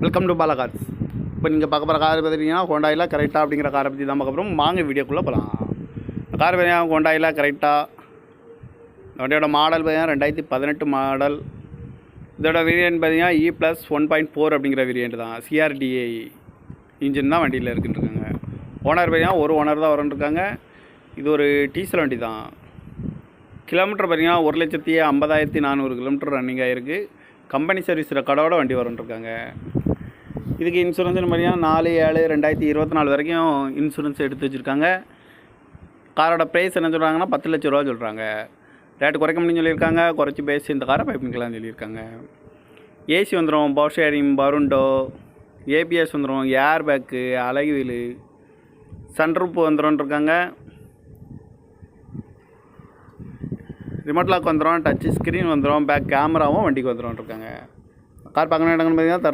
Welcome to Bala cars. இப்போ நீங்கள் பார்க்க போகிற கார் பார்த்துட்டிங்கன்னா ஹோண்டாயில் கரெக்டாக அப்படிங்கிற காரை பற்றி தான் பார்க்க போகிறோம். வாங்க வீடியோக்குள்ளே போகலாம். கார் பார்த்தீங்கன்னா ஹோண்டாயில் கரெக்டாக வண்டியோட மாடல் பார்த்தீங்கன்னா 2018 மாடல். இதோட வேரியன்ட் பார்த்தீங்கன்னா E+1.4 அப்படிங்கிற வேரியன்ட் தான். CRDA இன்ஜின் தான் வண்டியில் இருக்குன்ட்ருக்காங்க. ஓனர் பார்த்தீங்கன்னா ஒரு ஓனர் தான் வரன்ட்ருக்காங்க. இது ஒரு டீசல் வண்டி தான். கிலோமீட்டர் பார்த்தீங்கன்னா 1,50,400 கிலோமீட்டர் ரன்னிங் ஆகிருக்கு. கம்பெனி சர்வீஸ் ரெக்கார்டோட வண்டி வரும்ன்ட்ருக்காங்க. இதுக்கு இன்சூரன்ஸ் பார்த்தீங்கன்னா 4/7/2024 வரைக்கும் இன்சூரன்ஸ் எடுத்து வச்சுருக்காங்க. காரோட ப்ரைஸ் என்ன சொல்கிறாங்கன்னா 10 லட்ச ரூபா சொல்கிறாங்க. ரேட்டு குறைக்க முடியும்னு சொல்லியிருக்காங்க. குறைச்சி பேசி இந்த காரை பைப்பிங்கலாம் சொல்லியிருக்காங்க. ஏசி வந்துடும், பவர் ஷேரிங், பருண்டோ, ABS வந்துடும், ஏர் பேக்கு, அலகு வீலு, சன்ரூப் வந்துடும்ன்ருக்காங்க. ரிமோட் லாக் வந்துடும், டச் ஸ்க்ரீன் வந்துடும், பேக் கேமராவும் வண்டிக்கு வந்துடும்ன்ருக்காங்க. கார் பார்க்கணும் இடங்கள்னு பார்த்தீங்கன்னா